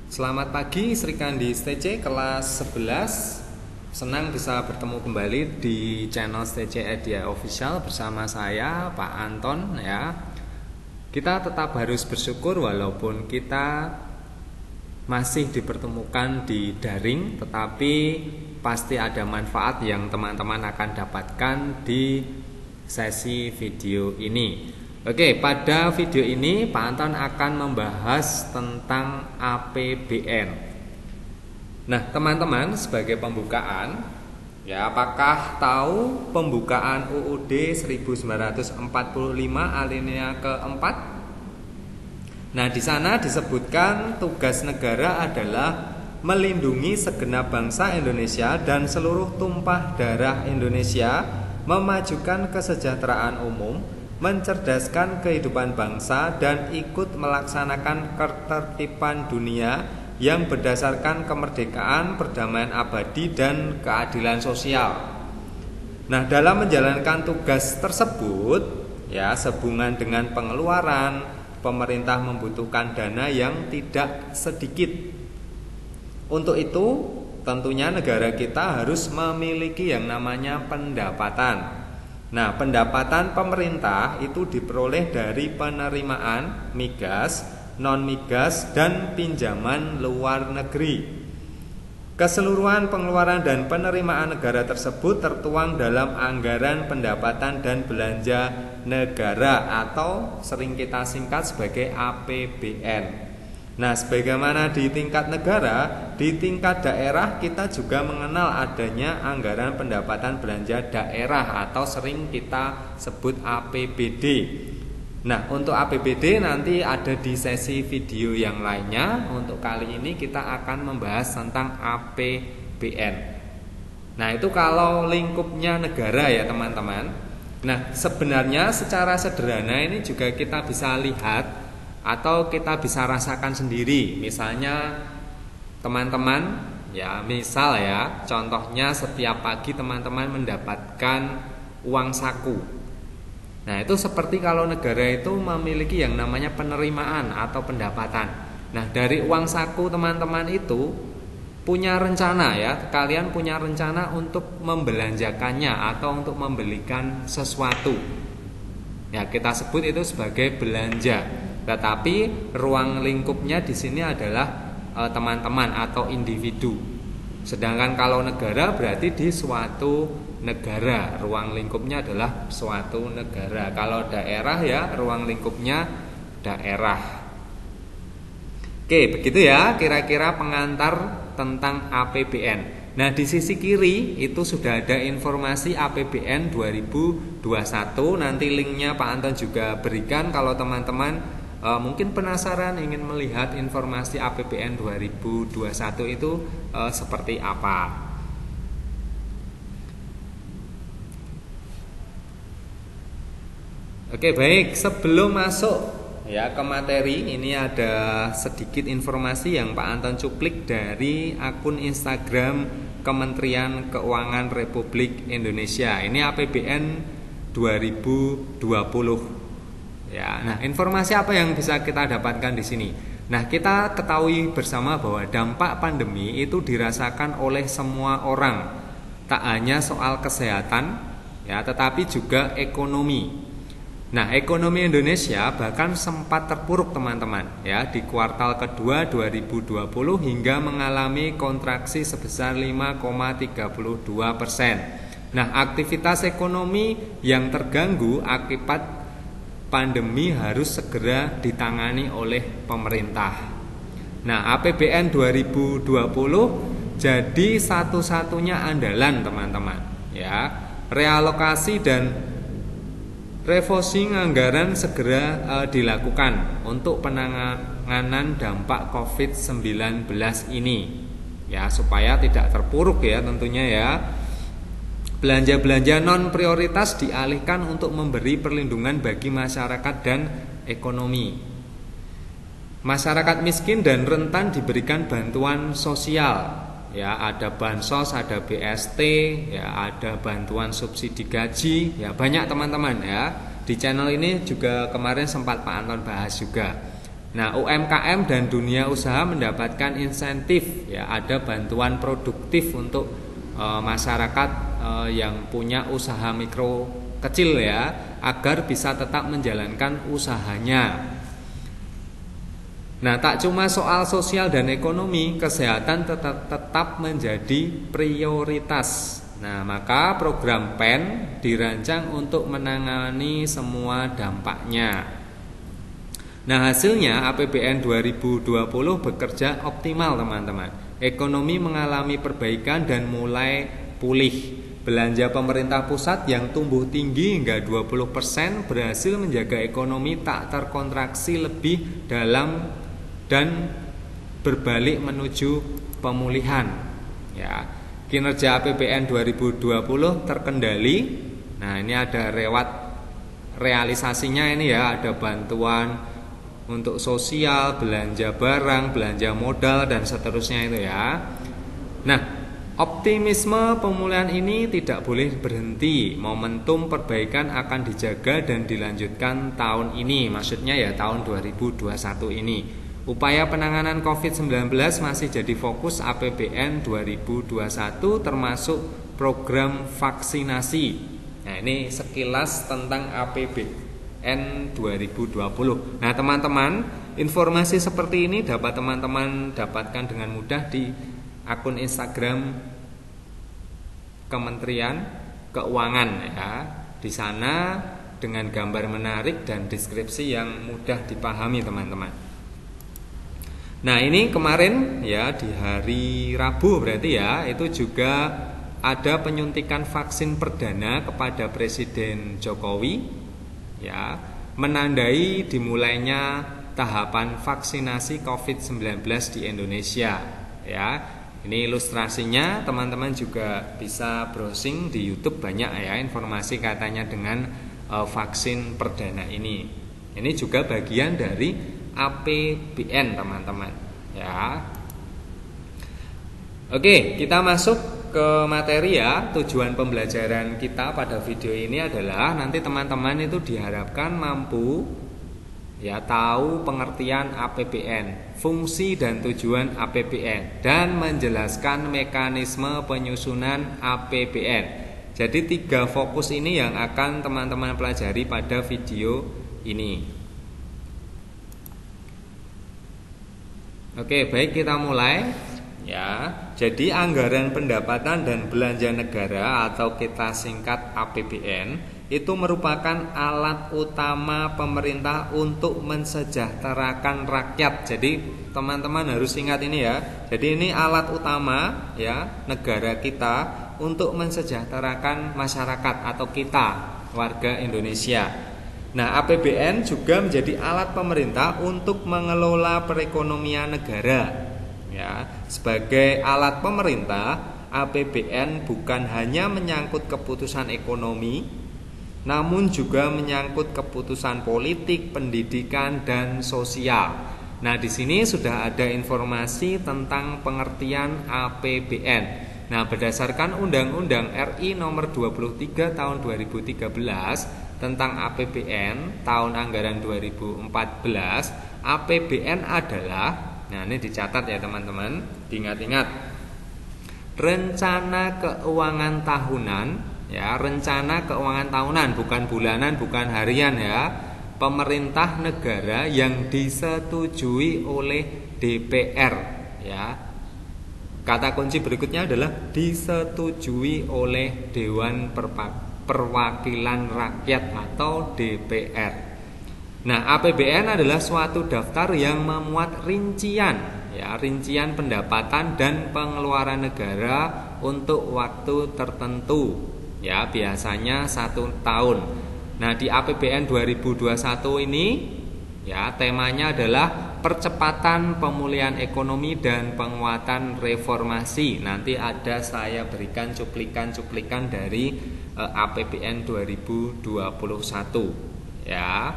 Selamat pagi Sri Kandi STC kelas 11. Senang bisa bertemu kembali di channel STC Edia Official bersama saya Pak Anton ya. Kita tetap harus bersyukur walaupun kita masih dipertemukan di daring, tetapi pasti ada manfaat yang teman-teman akan dapatkan di sesi video ini. Oke, pada video ini Pak Anton akan membahas tentang APBN. Nah, teman-teman, sebagai pembukaan, ya, apakah tahu pembukaan UUD 1945 alinea keempat? Nah, di sana disebutkan tugas negara adalah melindungi segenap bangsa Indonesia dan seluruh tumpah darah Indonesia, memajukan kesejahteraan umum, mencerdaskan kehidupan bangsa, dan ikut melaksanakan ketertiban dunia yang berdasarkan kemerdekaan, perdamaian abadi, dan keadilan sosial. Nah, dalam menjalankan tugas tersebut, ya, sehubungan dengan pengeluaran, pemerintah membutuhkan dana yang tidak sedikit. Untuk itu, tentunya negara kita harus memiliki yang namanya pendapatan. Nah, pendapatan pemerintah itu diperoleh dari penerimaan migas, non-migas, dan pinjaman luar negeri. Keseluruhan pengeluaran dan penerimaan negara tersebut tertuang dalam anggaran pendapatan dan belanja negara atau sering kita singkat sebagai APBN. Nah, sebagaimana di tingkat negara, di tingkat daerah kita juga mengenal adanya anggaran pendapatan belanja daerah atau sering kita sebut APBD. Nah, untuk APBD nanti ada di sesi video yang lainnya. Untuk kali ini kita akan membahas tentang APBN. Nah, itu kalau lingkupnya negara ya teman-teman. Nah, sebenarnya secara sederhana ini juga kita bisa lihat atau kita bisa rasakan sendiri. Misalnya teman-teman, ya misal ya, contohnya setiap pagi teman-teman mendapatkan uang saku. Nah, itu seperti kalau negara itu memiliki yang namanya penerimaan atau pendapatan. Nah, dari uang saku teman-teman itu punya rencana ya, kalian punya rencana untuk membelanjakannya atau untuk membelikan sesuatu. Ya, kita sebut itu sebagai belanja. Tetapi ruang lingkupnya di sini adalah teman-teman atau individu. Sedangkan kalau negara berarti di suatu negara, ruang lingkupnya adalah suatu negara. Kalau daerah ya ruang lingkupnya daerah. Oke, begitu ya kira-kira pengantar tentang APBN. Nah, di sisi kiri itu sudah ada informasi APBN 2021. Nanti linknya Pak Anton juga berikan kalau teman-teman mungkin penasaran ingin melihat informasi APBN 2021 itu seperti apa. Oke, baik, sebelum masuk ya ke materi, ini ada sedikit informasi yang Pak Anton cuplik dari akun Instagram Kementerian Keuangan Republik Indonesia. Ini APBN 2020. Ya, nah informasi apa yang bisa kita dapatkan di sini? Nah, kita ketahui bersama bahwa dampak pandemi itu dirasakan oleh semua orang. Tak hanya soal kesehatan, ya, tetapi juga ekonomi. Nah, ekonomi Indonesia bahkan sempat terpuruk teman-teman, ya, di kuartal kedua 2020 hingga mengalami kontraksi sebesar 5,32%. Nah, aktivitas ekonomi yang terganggu akibat pandemi harus segera ditangani oleh pemerintah. Nah, APBN 2020 jadi satu-satunya andalan teman-teman, ya. Realokasi dan refocusing anggaran segera dilakukan untuk penanganan dampak COVID-19 ini, ya, supaya tidak terpuruk ya tentunya ya. Belanja-belanja non prioritas dialihkan untuk memberi perlindungan bagi masyarakat dan ekonomi. Masyarakat miskin dan rentan diberikan bantuan sosial. Ya, ada bansos, ada BST, ya, ada bantuan subsidi gaji, ya banyak teman-teman ya. Di channel ini juga kemarin sempat Pak Anton bahas juga. Nah, UMKM dan dunia usaha mendapatkan insentif, ya, ada bantuan produktif untuk masyarakat yang punya usaha mikro kecil, ya, agar bisa tetap menjalankan usahanya. Nah, tak cuma soal sosial dan ekonomi, kesehatan tetap menjadi prioritas. Nah, maka program PEN dirancang untuk menangani semua dampaknya. Nah, hasilnya APBN 2020 bekerja optimal, teman-teman. Ekonomi mengalami perbaikan dan mulai pulih. Belanja pemerintah pusat yang tumbuh tinggi hingga 20% berhasil menjaga ekonomi tak terkontraksi lebih dalam dan berbalik menuju pemulihan. Ya, kinerja APBN 2020 terkendali. Nah, ini ada lewat realisasinya ini, ya, ada bantuan untuk sosial, belanja barang, belanja modal, dan seterusnya itu, ya. Nah, optimisme pemulihan ini tidak boleh berhenti. Momentum perbaikan akan dijaga dan dilanjutkan tahun ini. Maksudnya ya tahun 2021 ini. Upaya penanganan COVID-19 masih jadi fokus APBN 2021 termasuk program vaksinasi. Nah, ini sekilas tentang APBN 2020. Nah, teman-teman, informasi seperti ini dapat teman-teman dapatkan dengan mudah di akun Instagram Kementerian Keuangan, ya. Di sana dengan gambar menarik dan deskripsi yang mudah dipahami, teman-teman. Nah, ini kemarin, ya, di hari Rabu berarti, ya, itu juga ada penyuntikan vaksin perdana kepada Presiden Jokowi, ya, menandai dimulainya tahapan vaksinasi COVID-19 di Indonesia, ya. Ini ilustrasinya, teman-teman juga bisa browsing di YouTube, banyak, ya, informasi katanya dengan vaksin perdana ini. Ini juga bagian dari APBN, teman-teman, ya. Oke, kita masuk ke materi, ya. Tujuan pembelajaran kita pada video ini adalah nanti teman-teman itu diharapkan mampu, ya, tahu pengertian APBN, fungsi dan tujuan APBN, dan menjelaskan mekanisme penyusunan APBN. Jadi 3 fokus ini yang akan teman-teman pelajari pada video ini. Oke, baik, kita mulai, ya. Jadi anggaran pendapatan dan belanja negara atau kita singkat APBN itu merupakan alat utama pemerintah untuk mensejahterakan rakyat. Jadi teman-teman harus ingat ini, ya. Jadi ini alat utama, ya, negara kita untuk mensejahterakan masyarakat atau kita warga Indonesia. Nah, APBN juga menjadi alat pemerintah untuk mengelola perekonomian negara. Ya, sebagai alat pemerintah, APBN bukan hanya menyangkut keputusan ekonomi, namun juga menyangkut keputusan politik, pendidikan, dan sosial. Nah, di sini sudah ada informasi tentang pengertian APBN. Nah, berdasarkan Undang-Undang RI Nomor 23 Tahun 2013 tentang APBN tahun anggaran 2014, APBN adalah, nah, ini dicatat, ya, teman-teman, diingat-ingat, rencana keuangan tahunan, ya, rencana keuangan tahunan, bukan bulanan, bukan harian, ya, pemerintah negara yang disetujui oleh DPR, ya. Kata kunci berikutnya adalah disetujui oleh Dewan Perwakilan Rakyat atau DPR. Nah, APBN adalah suatu daftar yang memuat rincian, ya, rincian pendapatan dan pengeluaran negara untuk waktu tertentu, ya, biasanya 1 tahun. Nah, di APBN 2021 ini, ya, temanya adalah percepatan pemulihan ekonomi dan penguatan reformasi. Nanti ada saya berikan cuplikan-cuplikan dari APBN 2021, ya.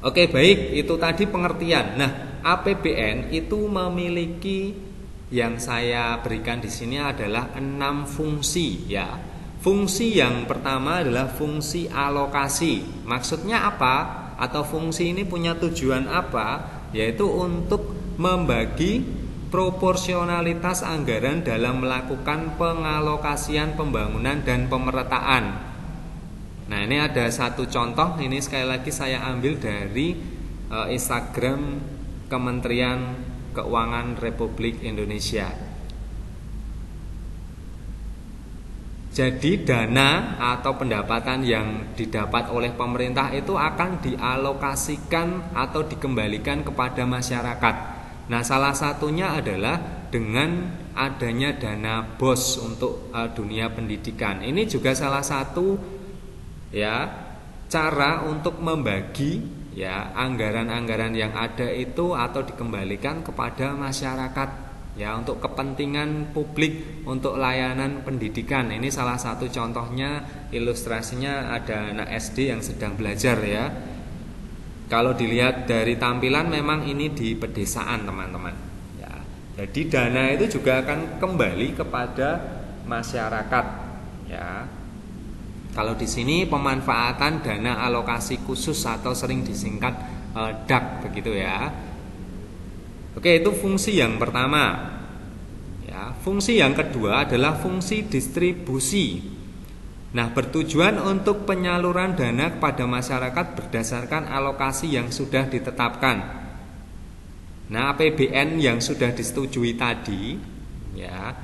Oke, baik, itu tadi pengertian. Nah, APBN itu memiliki, yang saya berikan di sini adalah 6 fungsi, ya. Fungsi yang pertama adalah fungsi alokasi. Maksudnya apa? atau fungsi ini punya tujuan apa? Yaitu untuk membagi proporsionalitas anggaran dalam melakukan pengalokasian pembangunan dan pemerataan. Nah, ini ada satu contoh, ini sekali lagi saya ambil dari Instagram Kementerian Keuangan Republik Indonesia. Jadi dana atau pendapatan yang didapat oleh pemerintah itu akan dialokasikan atau dikembalikan kepada masyarakat. Nah, salah satunya adalah dengan adanya dana BOS untuk dunia pendidikan. Ini juga salah satu ya cara untuk membagi ya anggaran-anggaran yang ada itu atau dikembalikan kepada masyarakat. Ya, untuk kepentingan publik, untuk layanan pendidikan. Ini salah satu contohnya, ilustrasinya ada anak SD yang sedang belajar ya. Kalau dilihat dari tampilan memang ini di pedesaan teman-teman ya. Jadi dana itu juga akan kembali kepada masyarakat ya. Kalau di sini pemanfaatan dana alokasi khusus atau sering disingkat DAK begitu ya. Oke, itu fungsi yang pertama. Ya, fungsi yang kedua adalah fungsi distribusi. Nah, bertujuan untuk penyaluran dana kepada masyarakat berdasarkan alokasi yang sudah ditetapkan. Nah, APBN yang sudah disetujui tadi, ya,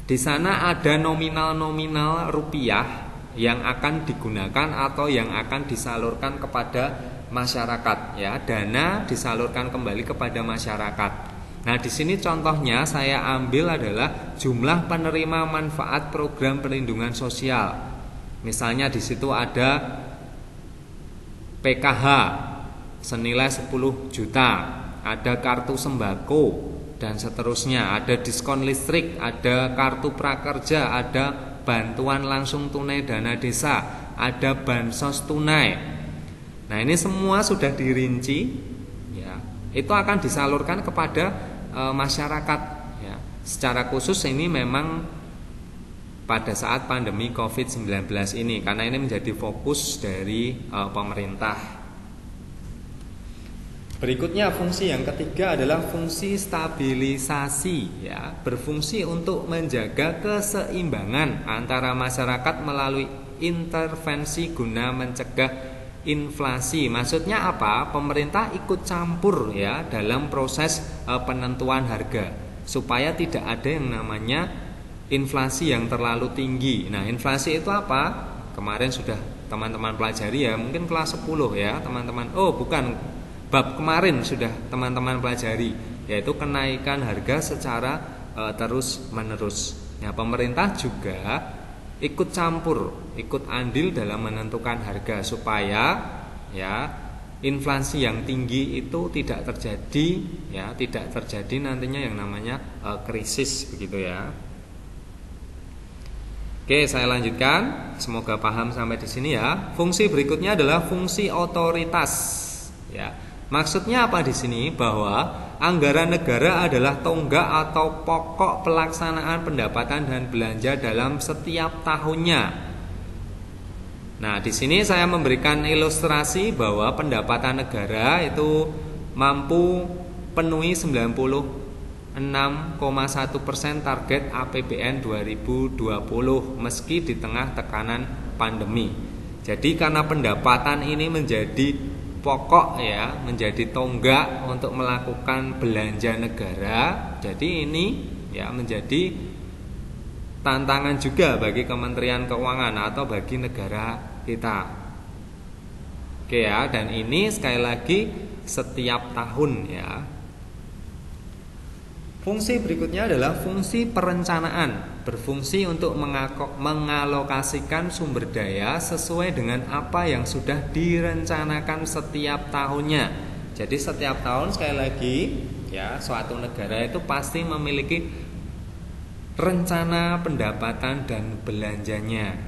di sana ada nominal-nominal rupiah yang akan digunakan atau yang akan disalurkan kepada masyarakat ya, dana disalurkan kembali kepada masyarakat. Nah, di sini contohnya saya ambil adalah jumlah penerima manfaat program perlindungan sosial. Misalnya di situ ada PKH senilai 10 juta, ada kartu sembako dan seterusnya, ada diskon listrik, ada kartu prakerja, ada bantuan langsung tunai dana desa, ada bansos tunai. Nah, ini semua sudah dirinci ya. Itu akan disalurkan kepada masyarakat ya. Secara khusus ini memang pada saat pandemi COVID-19 ini, karena ini menjadi fokus dari pemerintah. Berikutnya fungsi yang ketiga adalah fungsi stabilisasi ya, berfungsi untuk menjaga keseimbangan antara masyarakat melalui intervensi guna mencegah inflasi. Maksudnya apa? Pemerintah ikut campur ya dalam proses penentuan harga supaya tidak ada yang namanya inflasi yang terlalu tinggi. Nah, inflasi itu apa? Kemarin sudah teman-teman pelajari ya, mungkin kelas 10 ya, teman-teman. Oh, bukan, bab kemarin sudah teman-teman pelajari, yaitu kenaikan harga secara terus-menerus. Nah, pemerintah juga ikut campur, ikut andil dalam menentukan harga supaya ya inflasi yang tinggi itu tidak terjadi ya, tidak terjadi nantinya yang namanya krisis begitu ya. Oke, saya lanjutkan. Semoga paham sampai di sini ya. Fungsi berikutnya adalah fungsi otoritas ya. Maksudnya apa di sini? Bahwa anggaran negara adalah tonggak atau pokok pelaksanaan pendapatan dan belanja dalam setiap tahunnya. Nah, di sini saya memberikan ilustrasi bahwa pendapatan negara itu mampu penuhi 96,1% target APBN 2020 meski di tengah tekanan pandemi. Jadi karena pendapatan ini menjadi pokok ya, menjadi tonggak untuk melakukan belanja negara. Jadi ini ya menjadi tantangan juga bagi Kementerian Keuangan atau bagi negara kita. Oke ya, dan ini sekali lagi setiap tahun ya. Fungsi berikutnya adalah fungsi perencanaan, berfungsi untuk mengalokasikan sumber daya sesuai dengan apa yang sudah direncanakan setiap tahunnya. Jadi setiap tahun sekali lagi ya, suatu negara itu pasti memiliki rencana pendapatan dan belanjanya.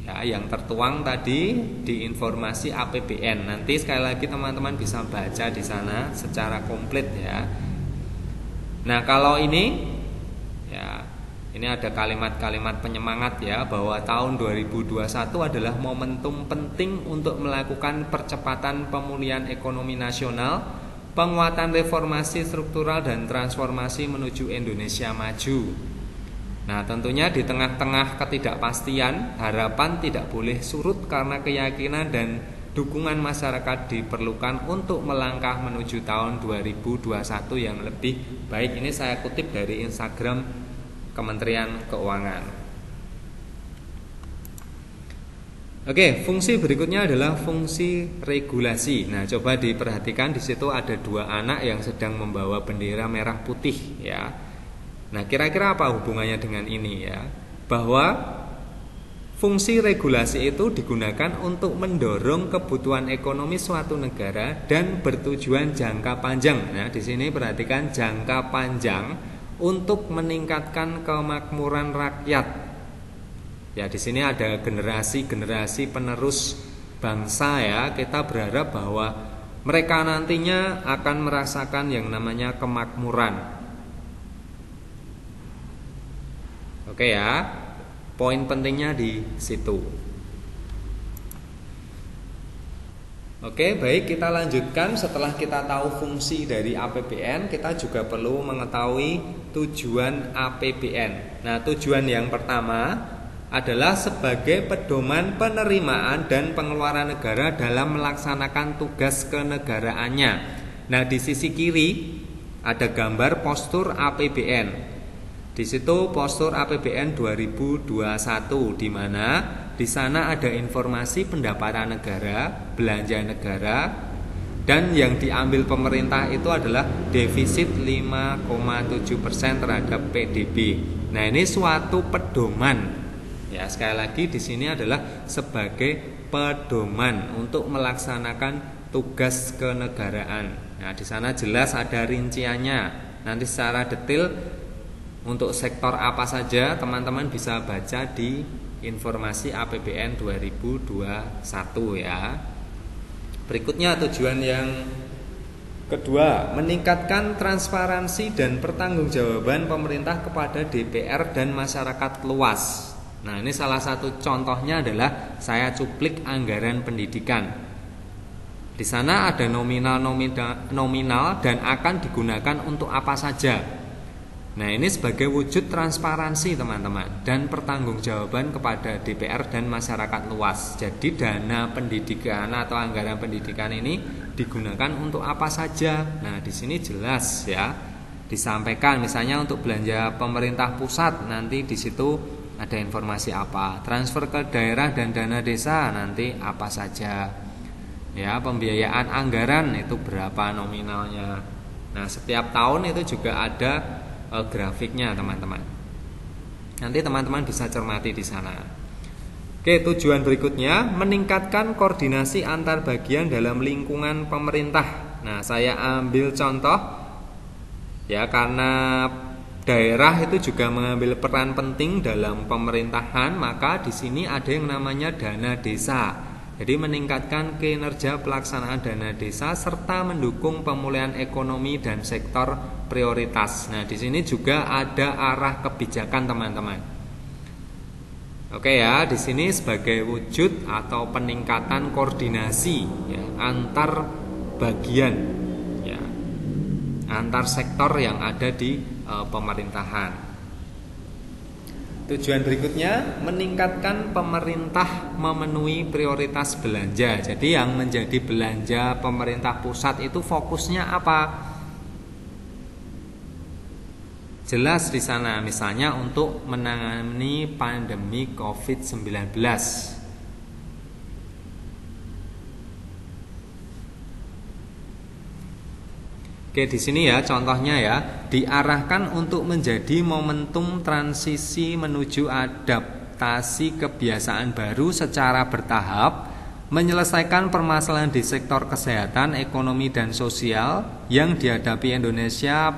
Ya, yang tertuang tadi di informasi APBN. Nanti sekali lagi teman-teman bisa baca di sana secara komplit ya. Nah, kalau ini ya Ini ada kalimat-kalimat penyemangat ya, bahwa tahun 2021 adalah momentum penting untuk melakukan percepatan pemulihan ekonomi nasional, penguatan reformasi struktural dan transformasi menuju Indonesia maju. Nah, tentunya di tengah-tengah ketidakpastian, harapan tidak boleh surut karena keyakinan dan dukungan masyarakat diperlukan untuk melangkah menuju tahun 2021 yang lebih baik. Ini saya kutip dari Instagram Kementerian Keuangan. Oke, fungsi berikutnya adalah fungsi regulasi. Nah, coba diperhatikan, di situ ada dua anak yang sedang membawa bendera merah putih ya. Nah, kira-kira apa hubungannya dengan ini ya? Bahwa fungsi regulasi itu digunakan untuk mendorong kebutuhan ekonomi suatu negara dan bertujuan jangka panjang. Nah, di sini perhatikan jangka panjang untuk meningkatkan kemakmuran rakyat. Ya, di sini ada generasi-generasi penerus bangsa ya. Kita berharap bahwa mereka nantinya akan merasakan yang namanya kemakmuran. Oke ya. Poin pentingnya di situ. Oke, baik, kita lanjutkan. Setelah kita tahu fungsi dari APBN, kita juga perlu mengetahui tujuan APBN. Nah, tujuan yang pertama adalah sebagai pedoman penerimaan dan pengeluaran negara dalam melaksanakan tugas kenegaraannya. Nah, di sisi kiri ada gambar postur APBN. Di situ postur APBN 2021, di mana di sana ada informasi pendapatan negara, belanja negara, dan yang diambil pemerintah itu adalah defisit 5,7% terhadap PDB. Nah, ini suatu pedoman. Ya, sekali lagi di sini adalah sebagai pedoman untuk melaksanakan tugas kenegaraan. Nah, di sana jelas ada rinciannya. Nanti secara detail untuk sektor apa saja teman-teman bisa baca di informasi APBN 2021 ya. Berikutnya tujuan yang kedua, meningkatkan transparansi dan pertanggungjawaban pemerintah kepada DPR dan masyarakat luas. Nah, ini salah satu contohnya adalah saya cuplik anggaran pendidikan. Di sana ada nominal dan akan digunakan untuk apa saja. Nah, ini sebagai wujud transparansi teman-teman dan pertanggungjawaban kepada DPR dan masyarakat luas. Jadi dana pendidikan atau anggaran pendidikan ini digunakan untuk apa saja. Nah, di sini jelas ya disampaikan, misalnya untuk belanja pemerintah pusat nanti di situ ada informasi apa, transfer ke daerah dan dana desa nanti apa saja. Ya, pembiayaan anggaran itu berapa nominalnya. Nah, setiap tahun itu juga ada grafiknya teman-teman. Nanti teman-teman bisa cermati di sana. Oke, tujuan berikutnya meningkatkan koordinasi antar bagian dalam lingkungan pemerintah. Nah, saya ambil contoh ya, karena daerah itu juga mengambil peran penting dalam pemerintahan, maka di sini ada yang namanya dana desa. Jadi meningkatkan kinerja pelaksanaan dana desa serta mendukung pemulihan ekonomi dan sektor prioritas. Nah, di sini juga ada arah kebijakan teman-teman. Oke ya, di sini sebagai wujud atau peningkatan koordinasi ya, antar bagian ya, antar sektor yang ada di pemerintahan. Tujuan berikutnya meningkatkan pemerintah memenuhi prioritas belanja. Jadi yang menjadi belanja pemerintah pusat itu fokusnya apa? Jelas di sana, misalnya untuk menangani pandemi COVID-19. Oke, di sini ya contohnya ya, diarahkan untuk menjadi momentum transisi menuju adaptasi kebiasaan baru secara bertahap, menyelesaikan permasalahan di sektor kesehatan, ekonomi dan sosial yang dihadapi Indonesia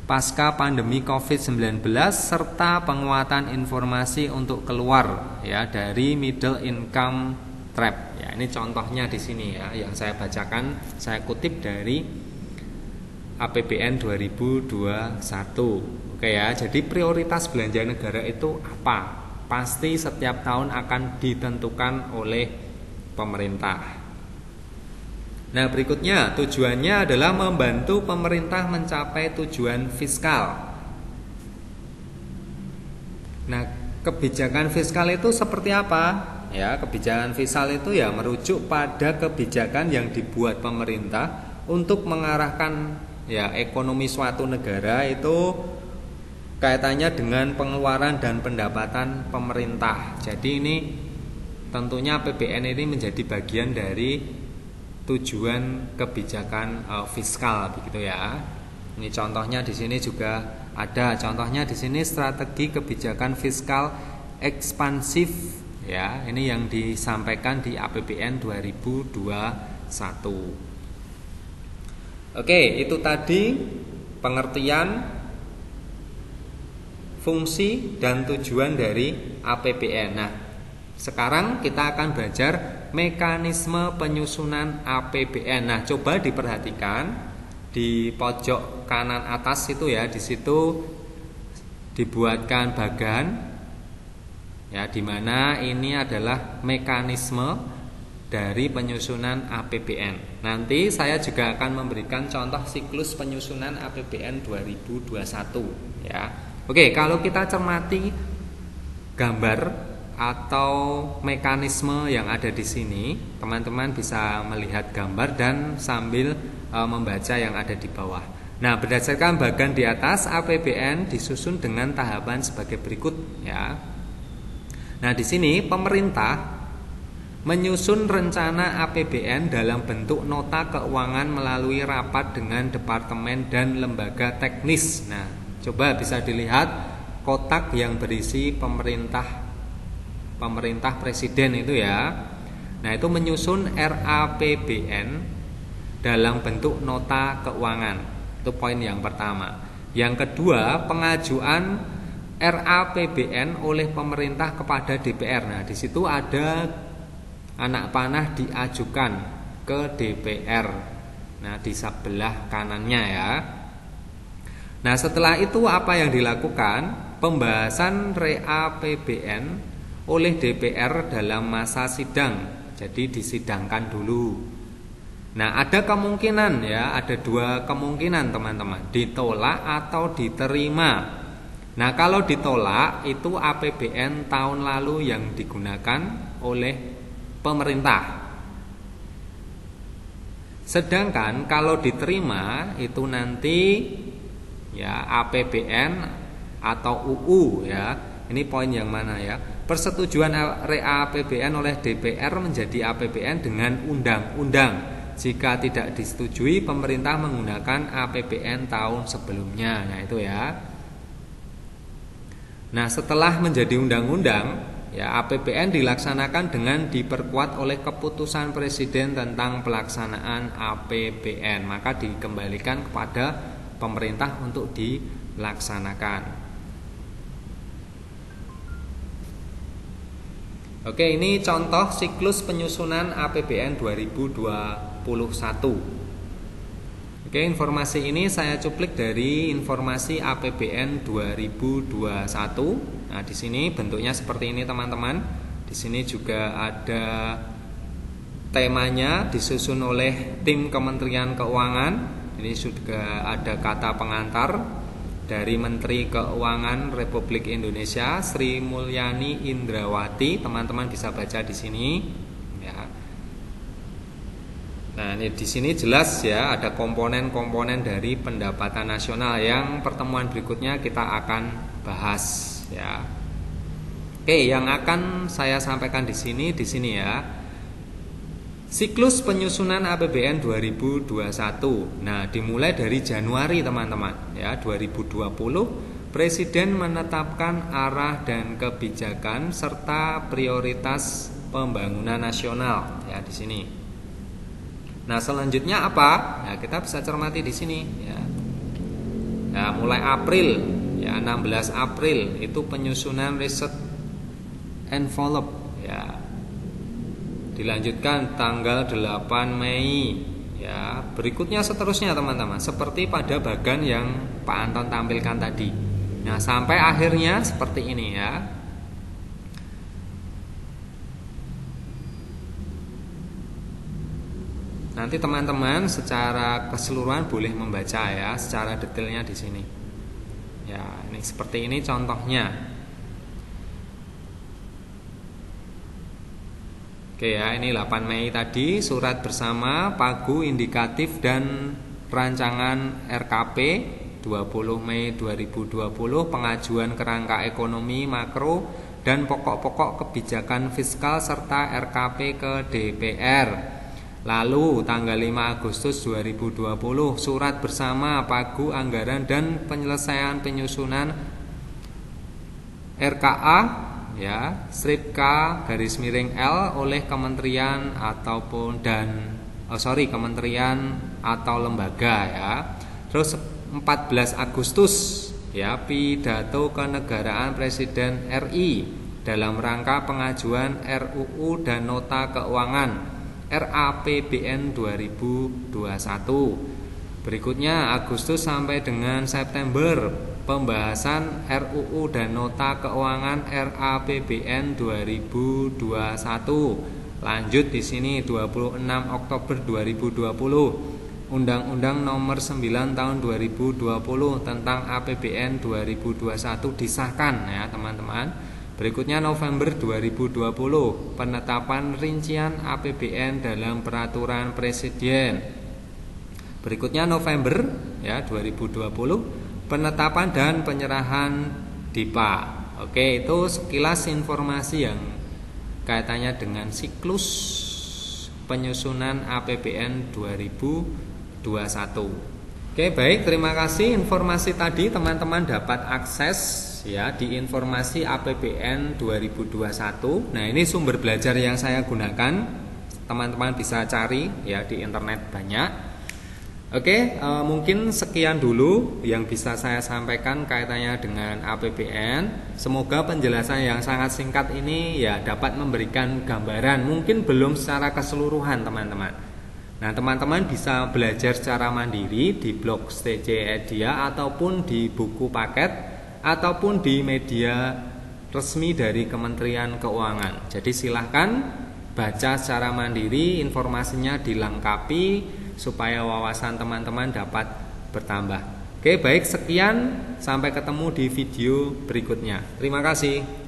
pasca pandemi COVID-19 serta penguatan informasi untuk keluar ya dari middle income trap. Ya, ini contohnya di sini ya yang saya bacakan, saya kutip dari APBN 2021. Oke ya, jadi prioritas belanja negara itu apa? Pasti setiap tahun akan ditentukan oleh pemerintah. Nah, berikutnya tujuannya adalah membantu pemerintah mencapai tujuan fiskal. Nah, kebijakan fiskal itu seperti apa? Ya, kebijakan fiskal itu ya merujuk pada kebijakan yang dibuat pemerintah untuk mengarahkan ya ekonomi suatu negara itu kaitannya dengan pengeluaran dan pendapatan pemerintah. Jadi ini tentunya APBN ini menjadi bagian dari tujuan kebijakan fiskal begitu ya. Ini contohnya di sini juga ada contohnya di sini strategi kebijakan fiskal ekspansif ya. Ini yang disampaikan di APBN 2021. Oke, itu tadi pengertian fungsi dan tujuan dari APBN. Nah, sekarang kita akan belajar mekanisme penyusunan APBN. Nah, coba diperhatikan di pojok kanan atas itu ya, di situ dibuatkan bagan ya, di mana ini adalah mekanisme dari penyusunan APBN. Nanti saya juga akan memberikan contoh siklus penyusunan APBN 2021 ya. Oke, kalau kita cermati gambar atau mekanisme yang ada di sini, teman-teman bisa melihat gambar dan sambil membaca yang ada di bawah. Nah, berdasarkan bagan di atas, APBN disusun dengan tahapan sebagai berikut ya. Nah, di sini pemerintah menyusun rencana APBN dalam bentuk nota keuangan melalui rapat dengan departemen dan lembaga teknis. Nah, coba bisa dilihat kotak yang berisi pemerintah presiden itu ya. Nah, itu menyusun RAPBN dalam bentuk nota keuangan. Itu poin yang pertama. Yang kedua, pengajuan RAPBN oleh pemerintah kepada DPR. Nah, di situ ada anak panah diajukan ke DPR. Nah, di sebelah kanannya ya. Nah, setelah itu apa yang dilakukan? Pembahasan RAPBN oleh DPR dalam masa sidang. Jadi disidangkan dulu. Nah, ada kemungkinan ya, ada dua kemungkinan teman-teman, ditolak atau diterima. Nah, kalau ditolak itu APBN tahun lalu yang digunakan oleh pemerintah. Sedangkan kalau diterima itu nanti ya APBN atau UU ya. Ini poin yang mana ya? Persetujuan RAPBN oleh DPR menjadi APBN dengan undang-undang. Jika tidak disetujui, pemerintah menggunakan APBN tahun sebelumnya. Nah, itu ya. Nah, setelah menjadi undang-undang ya, APBN dilaksanakan dengan diperkuat oleh keputusan presiden tentang pelaksanaan APBN. Maka dikembalikan kepada pemerintah untuk dilaksanakan. Oke, ini contoh siklus penyusunan APBN 2021. Oke, informasi ini saya cuplik dari informasi APBN 2021. Nah, di sini bentuknya seperti ini, teman-teman. Di sini juga ada temanya disusun oleh tim Kementerian Keuangan. Ini juga ada kata pengantar dari Menteri Keuangan Republik Indonesia Sri Mulyani Indrawati. Teman-teman bisa baca di sini ya. Nah, ini di sini jelas ya ada komponen-komponen dari pendapatan nasional yang pertemuan berikutnya kita akan bahas ya. Oke, yang akan saya sampaikan di sini ya. Siklus penyusunan APBN 2021. Nah, dimulai dari Januari teman-teman ya, 2020 Presiden menetapkan arah dan kebijakan serta prioritas pembangunan nasional ya di sini. Nah, selanjutnya apa? Nah, kita bisa cermati di sini ya. Nah, mulai April ya, 16 April itu penyusunan riset envelope ya. Dilanjutkan tanggal 8 Mei Ya, berikutnya seterusnya teman-teman, seperti pada bagan yang Pak Anton tampilkan tadi. Nah, sampai akhirnya seperti ini ya. Nanti teman-teman secara keseluruhan boleh membaca ya, secara detailnya di sini. Ya, ini seperti ini contohnya. Oke ya, ini 8 Mei tadi, surat bersama pagu indikatif dan rancangan RKP 20 Mei 2020, pengajuan kerangka ekonomi makro dan pokok-pokok kebijakan fiskal serta RKP ke DPR. Lalu tanggal 5 Agustus 2020, surat bersama pagu anggaran dan penyelesaian penyusunan RKA ya, strip K garis miring L oleh kementerian ataupun kementerian atau lembaga ya. Terus 14 Agustus ya, pidato kenegaraan Presiden RI dalam rangka pengajuan RUU dan nota keuangan RAPBN 2021. Berikutnya Agustus sampai dengan September, pembahasan RUU dan nota keuangan RAPBN 2021. Lanjut di sini 26 Oktober 2020, Undang-Undang Nomor 9 Tahun 2020 tentang APBN 2021 disahkan ya teman-teman. Berikutnya November 2020, penetapan rincian APBN dalam peraturan Presiden. Berikutnya November ya 2020, penetapan dan penyerahan DIPA. Oke, itu sekilas informasi yang kaitannya dengan siklus penyusunan APBN 2021. Oke, baik, terima kasih informasi tadi teman-teman dapat akses ya di informasi APBN 2021. Nah, ini sumber belajar yang saya gunakan. Teman-teman bisa cari ya di internet banyak. Oke, mungkin sekian dulu yang bisa saya sampaikan kaitannya dengan APBN. Semoga penjelasan yang sangat singkat ini ya dapat memberikan gambaran, mungkin belum secara keseluruhan teman-teman. Nah, teman-teman bisa belajar secara mandiri di blog STC Edia ataupun di buku paket ataupun di media resmi dari Kementerian Keuangan. Jadi silahkan baca secara mandiri, informasinya dilengkapi supaya wawasan teman-teman dapat bertambah. Oke, baik, sekian, sampai ketemu di video berikutnya. Terima kasih.